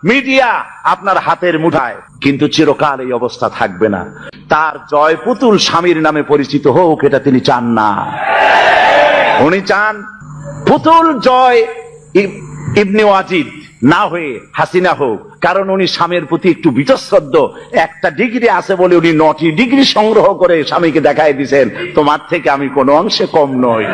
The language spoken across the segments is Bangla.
মিডিয়া আপনার হাতের মুঠায়, কিন্তু চিরকাল এই অবস্থা থাকবে না। তার জয় পুতুল স্বামীর নামে পরিচিত হোক, এটা তিনি চান না। উনি চান পুতুল জয় ইবনে ওয়াজিদ না হয়ে হাসিনা হোক, কারণ উনি স্বামীর প্রতি একটু বীতশ্রদ্ধ। একটা ডিগ্রি আছে বলে উনি 9টি ডিগ্রি সংগ্রহ করে স্বামীকে দেখাই দিয়েছেন, তোমার থেকে আমি কোনো অংশে কম নই।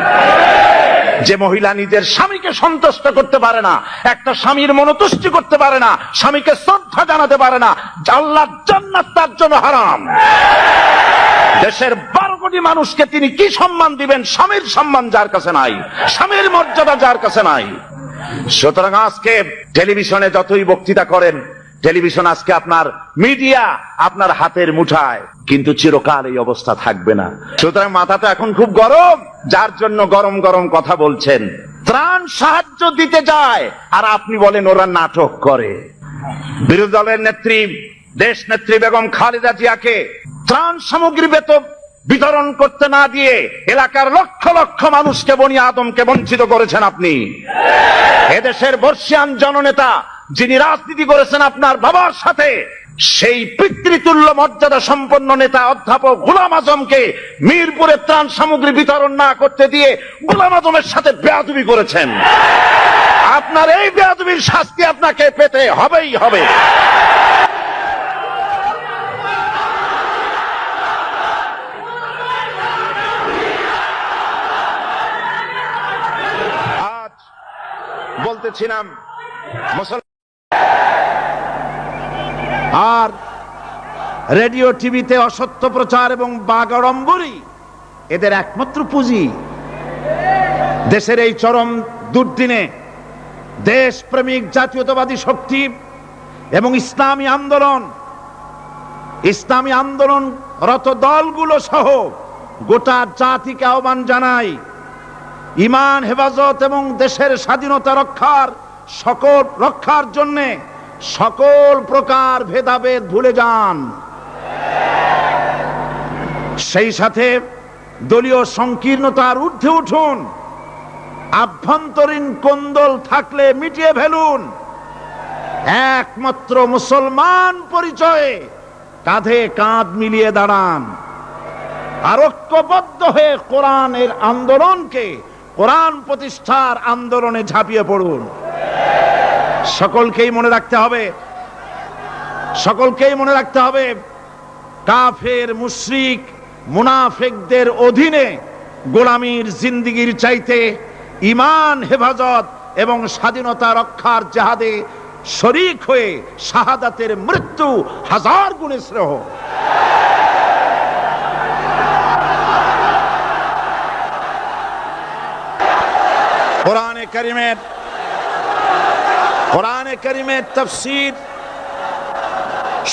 যে মহিলা নিজের স্বামীকে সন্তুষ্ট করতে পারে না, একটা স্বামীর মনোতুষ্টি করতে পারে না, স্বামীকে শ্রদ্ধা জানাতে পারে না, আল্লাহর জান্নাত তার জন্য হারাম। দেশের 12 কোটি মানুষকে তিনি কি সম্মান দিবেন? স্বামীর সম্মান যার কাছে নাই, স্বামীর মর্যাদা যার কাছে নাই। সুতরাং আজকে টেলিভিশনে যতই বক্তৃতা করেন, টেলিভিশন আজকে আপনার মিডিয়া আপনার হাতের মুঠায়, কিন্তু চিরকাল এই অবস্থা থাকবে না। সুতরাং মাথাটা এখন খুব গরম, যার জন্য গরম গরম কথা বলছেন। ত্রাণ সাহায্য দিতে যায় আর আপনি বলেন ওরা নাটক করে। বিরোধী দলের নেত্রী, দেশ নেত্রী বেগম খালেদা জিয়াকে ত্রাণ সামগ্রী বিতরণ করতে না দিয়ে এলাকার লক্ষ লক্ষ মানুষকে, বনি আদমকে বঞ্চিত করেছেন আপনি। এদেশের বর্ষিয়ান জননেতা, যিনি রাজনীতি করেছেন আপনার বাবার সাথে, সেই পিতৃতুল্য মর্যাদা সম্পন্ন নেতা অধ্যাপক গোলাম আজমকে মিরপুরে ত্রাণ সামগ্রী বিতরণ না করতে দিয়ে গোলাম আজমের সাথে বেয়াদবি করেছেন। আপনার এই বেয়াদবির শাস্তি আপনাকে পেতে হবেই হবে। আজ বলতেছিলাম আর রেডিও টিভিতে অসত্য প্রচার এবং বাগাড়ম্বরই এদের একমাত্র পুঁজি। দেশের এই চরম দুর্দিনে দেশপ্রেমিক জাতীয়তাবাদী শক্তি এবং ইসলামী আন্দোলনরত দলগুলো সহ গোটা জাতিকে আহ্বান জানাই, ঈমান হেফাজত এবং দেশের স্বাধীনতা রক্ষার জন্য সকল প্রকার ভেদাভেদ ভুলে যান। সেই সাথে দলীয় সংকীর্ণতার ঊর্ধ্বে উঠুন। আভ্যন্তরীণ কোন্দল থাকলে মিটিয়ে ফেলুন। একমাত্র মুসলমান পরিচয়ে কাঁধে কাঁধ মিলিয়ে দাঁড়ান। আর ঐক্যবদ্ধ হয়ে কোরআনের আন্দোলনকে, কোরআন প্রতিষ্ঠার আন্দোলনে ঝাঁপিয়ে পড়ুন। সকলকেই মনে রাখতে হবে, কাফের, মুশরিক, মুনাফিকদের অধীনে গোলামীর জিন্দেগির চাইতে ঈমান হেফাজত এবং স্বাধীনতা রক্ষার জিহাদে শরীক হয়ে শাহাদাতের মৃত্যু 1000 গুণে শ্রেয়। কোরআনে কারিমের তাফসীর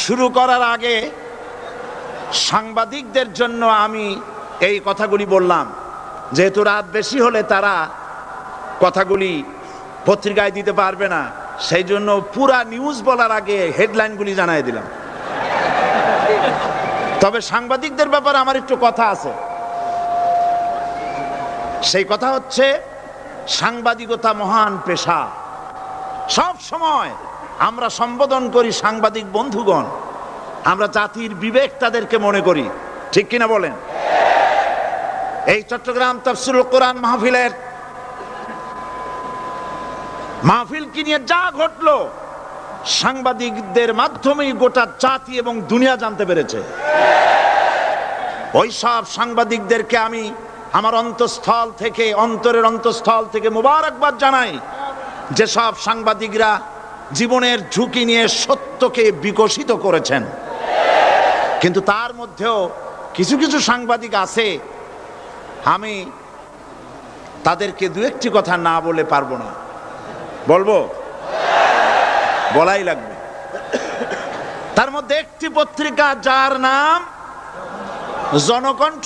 শুরু করার আগে সাংবাদিকদের জন্য আমি এই কথাগুলি বললাম, যেহেতু রাত বেশি হলে তারা কথাগুলি পত্রিকায় দিতে পারবে না, সেই জন্য পুরা নিউজ বলার আগে হেডলাইনগুলি জানাই দিলাম। তবে সাংবাদিকদের ব্যাপারে আমার একটু কথা আছে। সেই কথা হচ্ছে, সাংবাদিকতা মহান পেশা। সব সময় আমরা সম্বোধন করি সাংবাদিক বন্ধুগণ, আমরা জাতির বিবেক তাদেরকে মনে করি, ঠিক কিনা বলেন? এই চট্টগ্রাম তাফসীরুল কোরআন মাহফিল কি নিয়ে যা ঘটলো, সাংবাদিকদের মাধ্যমেই গোটা জাতি এবং দুনিয়া জানতে পেরেছে। ওই সব সাংবাদিকদেরকে আমি আমার অন্তরের অন্তঃস্থল থেকে মোবারকবাদ জানাই, যেসব সাংবাদিকরা জীবনের ঝুঁকি নিয়ে সত্যকে বিকশিত করেছেন। কিন্তু তার মধ্যেও কিছু কিছু সাংবাদিক আছে, আমি তাদেরকে দু একটি কথা না বলে পারবো না। বলবো? বলাই লাগবে। তার মধ্যে একটি পত্রিকা, যার নাম জনকণ্ঠ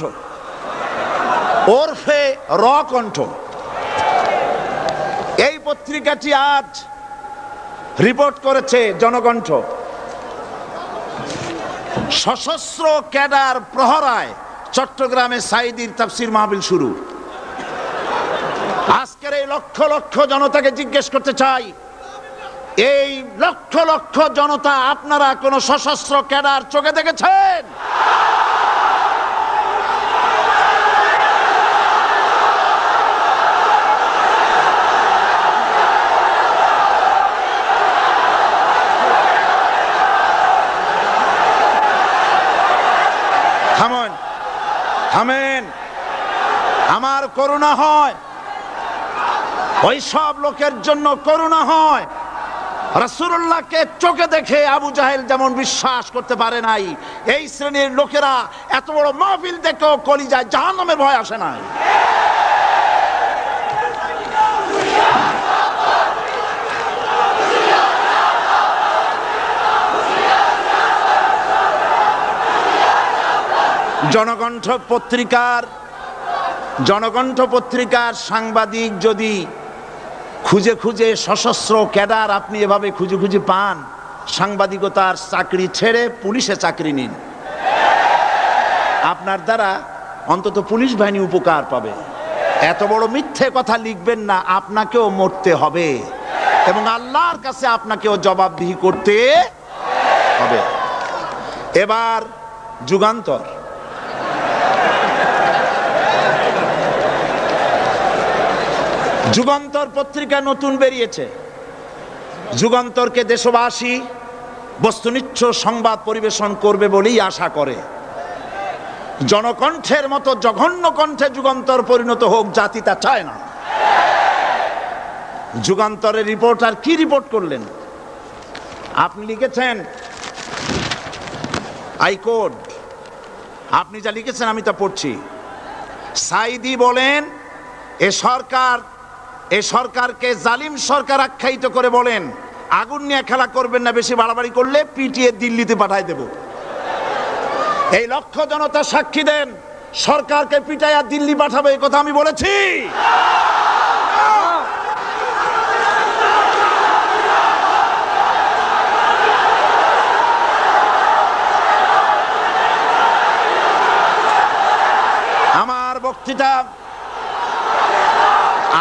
ওরফে রকণ্ঠ, এই পত্রিকাটি আজ রিপোর্ট করেছে, জনকণ্ঠ, সশস্ত্র ক্যাডার প্রহরায় চট্টগ্রামে সাঈদীর তাফসীর মাহফিল শুরু। আজকের এই লক্ষ লক্ষ জনতাকে জিজ্ঞেস করতে চাই, এই লক্ষ লক্ষ জনতা, আপনারা কোন সশস্ত্র ক্যাডার চোখে দেখেছেন? থামেন, থামেন। আমার করুণা হয়, ওই সব লোকের জন্য করুণা হয়। রাসূলুল্লাহকে চোখে দেখে আবু জাহেল যেমন বিশ্বাস করতে পারে নাই, এই শ্রেণীর লোকেরা এত বড় মাহফিল দেখেও কলিজায় জাহান্নামের ভয় আসে নাই। জনকণ্ঠ পত্রিকার সাংবাদিক যদি খুঁজে খুঁজে সশস্ত্র ক্যাডার আপনি এভাবে খুঁজে খুঁজে পান, সাংবাদিকতার চাকরি ছেড়ে পুলিশে চাকরি নিন। আপনার দ্বারা অন্তত পুলিশ বাহিনী উপকার পাবে। এত বড় মিথ্যে কথা লিখবেন না, আপনাকেও মরতে হবে এবং আল্লাহর কাছে আপনাকেও জবাবদিহি করতে হবে। এবার যুগান্তর, যুগান্তর পত্রিকা নতুন বেরিয়েছে। যুগান্তরকে দেশবাসী বস্তুনিষ্ঠ সংবাদ পরিবেশন করবে বলেই আশা করে। জনকণ্ঠের মতো জঘন্য কণ্ঠে যুগান্তর পরিণত হোক, জাতি তা চায় না। যুগান্তরের রিপোর্টার কি রিপোর্ট করলেন? আপনি লিখেছেন হাইকোর্ট, আপনি যা লিখেছেন আমি তা পড়ছি। সাইদি বলেন এ সরকারকে জালিম সরকার আখ্যায়িত করে বলেন, আগুন নিয়ে খেলা করবেন না, বেশি বাড়াবাড়ি করলে পিটিয়ে দিল্লিতে পাঠায় দেব। এই লক্ষ জনতা সাক্ষী দেন, সরকারকে পিটাইয়া দিল্লি পাঠাবে এই কথা আমি বলেছি।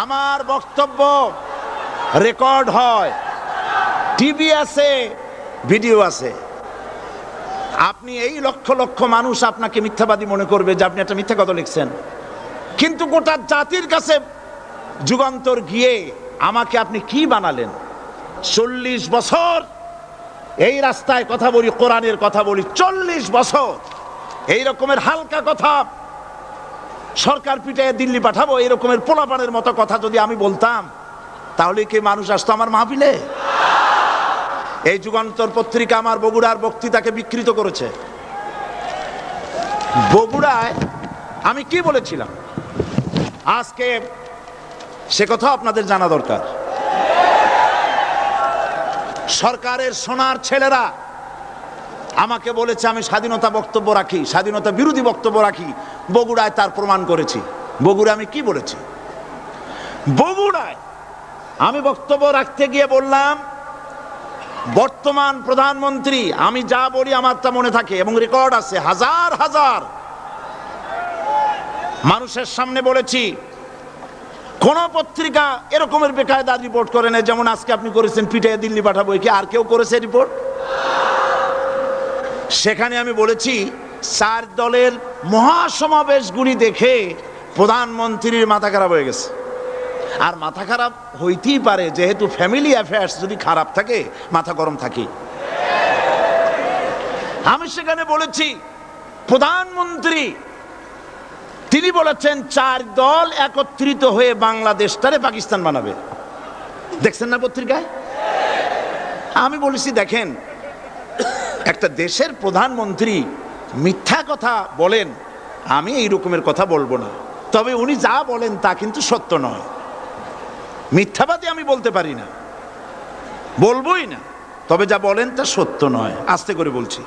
আমার বক্তব্য রেকর্ড হয়, টিভি আছে, ভিডিও আছে। আপনি এই লক্ষ লক্ষ মানুষ আপনাকে মিথ্যাবাদী মনে করবে যে আপনি একটা মিথ্যা কথা লিখছেন, কিন্তু গোটা জাতির কাছে যুগান্তর গিয়ে আমাকে আপনি কি বানালেন? 40 বছর এই রাস্তায় কথা বলি, কোরআনের কথা বলি, 40 বছর এই রকমের হালকা কথা, সরকার পিটায় দিল্লি পাঠাবো এই রকমের পোলাপানের মতো কথা যদি আমি বলতাম, তাহলে কি মানুষ আসতো আমার মাহফিলে? এই যুগান্তর পত্রিকা আমার বগুড়ার বক্তৃতাকে বিকৃত করেছে। বগুড়ায় আমি কি বলেছিলাম আজকে সে কথা আপনাদের জানা দরকার। সরকারের সোনার ছেলেরা আমাকে বলেছে আমি স্বাধীনতা বক্তব্য রাখি, স্বাধীনতা বিরোধী বক্তব্য রাখি। বগুড়ায় তার প্রমাণ করেছি। বগুড়া আমি কি বলেছি? বগুড়ায় আমি বক্তব্য রাখতে গিয়ে বললাম, বর্তমান প্রধানমন্ত্রী, আমি যা বলি আমার তা মনে থাকে এবং রেকর্ড আছে, হাজার হাজার মানুষের সামনে বলেছি। কোন পত্রিকা এরকমের বেকায়দা রিপোর্ট করে না যেমন আজকে আপনি করেছেন, পিটাইয়া দিল্লি পাঠাবো। কি আর কেউ করেছে রিপোর্ট? সেখানে আমি বলেছি 4 দলের মহাসমাবেশগুলি দেখে প্রধানমন্ত্রীর মাথা খারাপ হয়ে গেছে। আর মাথা খারাপ হইতেই পারে, যেহেতু ফ্যামিলি অ্যাফেয়ার্স যদি খারাপ থাকে মাথা গরম থাকে। আমি সেখানে বলেছি প্রধানমন্ত্রী তিনি বলেছেন 4 দল একত্রিত হয়ে বাংলাদেশটারে পাকিস্তান বানাবে। দেখছেন না পত্রিকায়? আমি বলেছি দেখেন, একটা দেশের প্রধানমন্ত্রী মিথ্যা কথা বলেন, আমি এই রকমের কথা বলবো না, তবে উনি যা বলেন তা কিন্তু সত্য নয়। মিথ্যাবাদী আমি বলতে পারি না, বলবোই না, তবে যা বলেন তা সত্য নয়। আস্তে করে বলছি।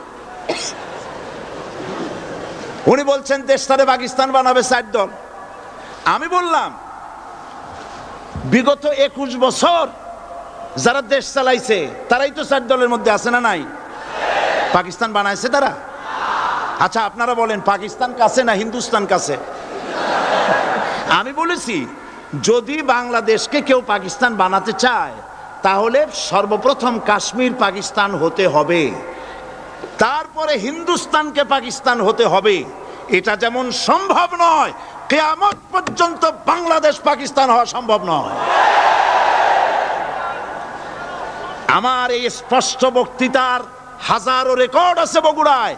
উনি বলছেন দেশটারে পাকিস্তান বানাবে 4 দল। আমি বললাম বিগত 21 বছর যারা দেশ চালাইছে তারাই তো 4 দলের মধ্যে আছে না নাই? পাকিস্তান বানাইছে তারা? আচ্ছা আপনারা বলেন পাকিস্তান কাছে না হিন্দুস্তান কাছে? আমি বলেছি যদি বাংলাদেশকে কেউ পাকিস্তান বানাতে চায় তাহলে সর্বপ্রথম কাশ্মীর পাকিস্তান হতে হবে, তারপরে হিন্দুস্তানকে পাকিস্তান হতে হবে। এটা যেমন সম্ভব নয়, কিয়ামত পর্যন্ত বাংলাদেশ পাকিস্তান হওয়া সম্ভব নয়। আমার এই স্পষ্ট বক্তৃতার হাজারো রেকর্ড আছে বগুড়ায়,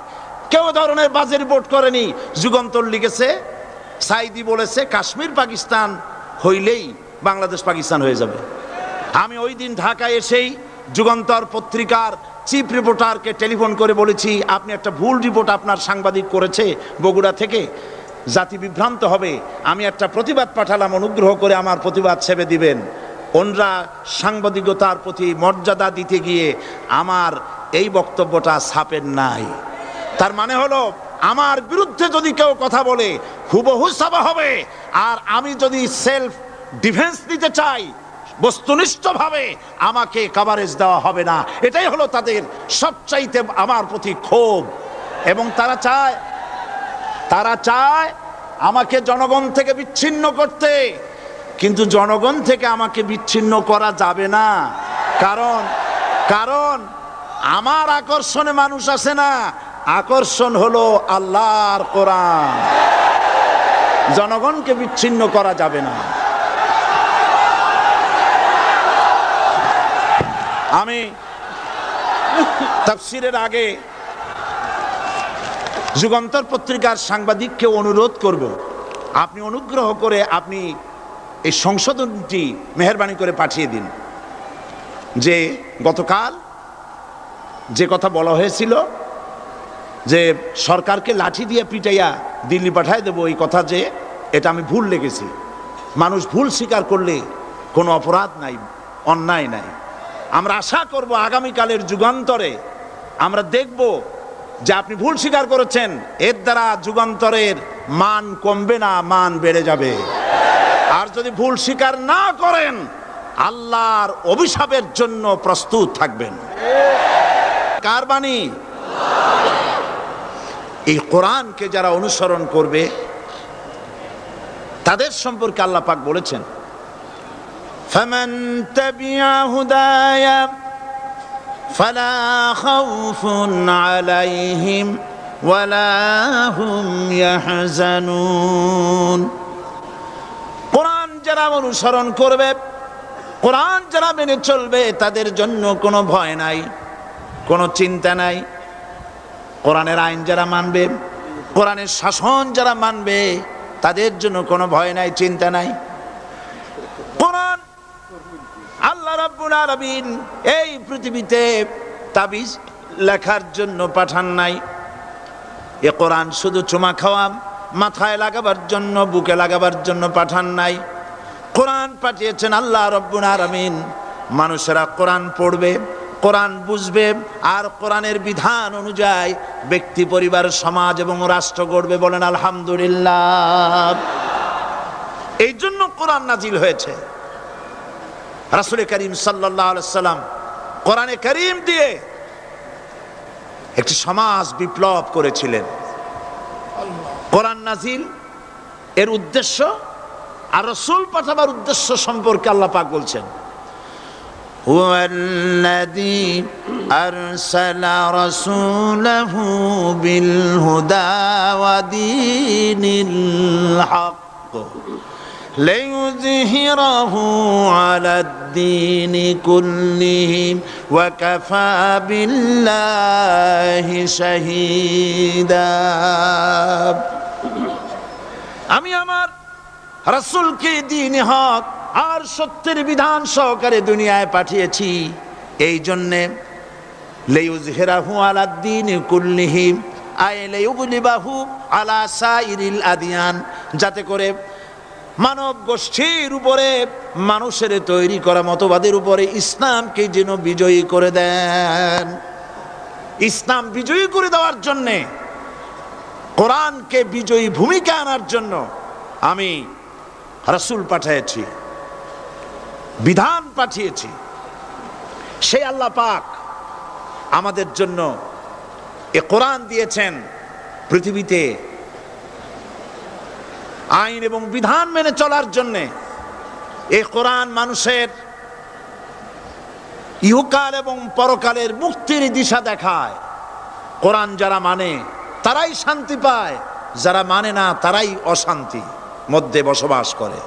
কেউ ধরনের বাজে রিপোর্ট করেনি। যুগান্তর লিখেছে, সাইদি বলেছে কাশ্মীর পাকিস্তান হইলেই বাংলাদেশ পাকিস্তান হয়ে যাবে। আমি ওই দিন ঢাকায় এসেই যুগান্তর পত্রিকার চিফ রিপোর্টারকে টেলিফোন করে বলেছি, আপনি একটা ভুল রিপোর্ট আপনার সাংবাদিক করেছে বগুড়া থেকে, জাতি বিভ্রান্ত হবে। আমি একটা প্রতিবাদ পাঠালাম, অনুগ্রহ করে আমার প্রতিবাদ ছেপে দিবেন। ওনরা সাংবাদিকতার প্রতি মর্যাদা দিতে গিয়ে আমার এই বক্তব্যটা ছাপেন নাই। তার মানে হলো আমার বিরুদ্ধে যদি কেউ কথা বলে হুবহু ছাপা হবে, আর আমি যদি সেলফ ডিফেন্স দিতে চাই বস্তুনিষ্ঠভাবে আমাকে কভারেজ দেওয়া হবে না। এটাই হলো তাদের সবচাইতে আমার প্রতি ক্ষোভ। এবং তারা চায় আমাকে জনগণ থেকে বিচ্ছিন্ন করতে, কিন্তু জনগণ থেকে আমাকে বিচ্ছিন্ন করা যাবে না। কারণ আমার আকর্ষণে মানুষ আসে না, আকর্ষণ হলো আল্লাহর কোরআন। জনগণকে বিচ্ছিন্ন করা যাবে না। আমি তাফসীরের আগে যুগান্তর পত্রিকার সাংবাদিককে অনুরোধ করব, আপনি অনুগ্রহ করে আপনি এই সংশোধনটি মেহেরবানি করে পাঠিয়ে দিন, যে গতকাল যে কথা বলা হয়েছিল যে সরকারকে লাঠি দিয়ে পিটাইয়া দিল্লি পাঠায় দেবো, এই কথা যে এটা আমি ভুল লিখেছি। মানুষ ভুল স্বীকার করলে কোনো অপরাধ নাই, অন্যায় নাই। আমরা আশা করব আগামীকালের যুগান্তরে আমরা দেখব যে আপনি ভুল স্বীকার করেছেন, এর দ্বারা যুগান্তরের মান কমবে না, মান বেড়ে যাবে। আর যদি ভুল স্বীকার না করেন, আল্লাহর অভিশাপের জন্য প্রস্তুত থাকবেন। কার বাণী? এই কোরআনকে যারা অনুসরণ করবে তাদের সম্পর্কে আল্লাহ পাক বলেছেন, ফামান তাবিআ হুদায়া ফালা খাউফুন আলাইহিম ওয়ালা হুম ইয়াহজানুন। কোরআন যারা অনুসরণ করবে, কোরআন যারা মেনে চলবে, তাদের জন্য কোনো ভয় নাই, কোনো চিন্তা নাই। কোরআনের আইন যারা মানবে, কোরআনের শাসন যারা মানবে, তাদের জন্য কোনো ভয় নাই, চিন্তা নাই। কোরআন আল্লাহ রাব্বুল আলামিন এই পৃথিবীতে তাবিজ লেখার জন্য পাঠান নাই। এ কোরআন শুধু চুমা খাওয়া, মাথায় লাগাবার জন্য, বুকে লাগাবার জন্য পাঠান নাই। কোরআন পাঠিয়েছেন আল্লাহ রাব্বুল আলামিন, মানুষেরা কোরআন পড়বে, কোরআন বুঝবে, আর কোরআনের বিধান অনুযায়ী ব্যক্তি, পরিবার, সমাজ এবং রাষ্ট্র গড়বে। বলেন আলহামদুলিল্লাহ। এই জন্য কোরআন নাজিল হয়েছে। রাসূল করিম সাল্লাল্লাহু আলাইহি সাল্লাম কোরআনে কারীম দিয়ে একটি সমাজ বিপ্লব করেছিলেন। কোরআন নাজিল এর উদ্দেশ্য আর রাসূল পাঠাবার উদ্দেশ্য সম্পর্কে আল্লাহ পাক বলছেন, হুয়াল্লাযী আরসালা রাসূলাহু বিল হুদা ওয়া দীনিল হক লিইয়ুযহিরাহু আলাদ-দীনি কুল্লিহি ওয়া কাফা বিল্লাহি শাহীদা। আমি আমার রাসূলকে দ্বীন হক আর সত্যের বিধান সহকারে দুনিয়ায় পাঠিয়েছি, এই জন্যে লিইয়ুযহিরাহু আলাদ-দীনি কুল্লিহি আই লিইয়ুগলিবাহু আলা সাইরিল আদিয়ান, যাতে করে মানব গোষ্ঠীর উপরে, মানুষের তৈরি করা মতবাদের উপরে ইসলামকে যেন বিজয়ী করে দেন। ইসলাম বিজয়ী করে দেওয়ার জন্যে, কোরআনকে বিজয়ী ভূমিকা আনার জন্য আমি রাসূল পাঠিয়েছি, বিধান পাঠিয়েছি। সেই আল্লাহ পাক আমাদের জন্য এ কোরআন দিয়েছেন, পৃথিবীতে আইন এবং বিধান মেনে চলার জন্যে। এই কোরআন মানুষের ইহকাল এবং পরকালের মুক্তির দিশা দেখায়। কোরআন যারা মানে তারাই শান্তি পায়, যারা মানে না তারাই অশান্তি মধ্যে বসবাস করে।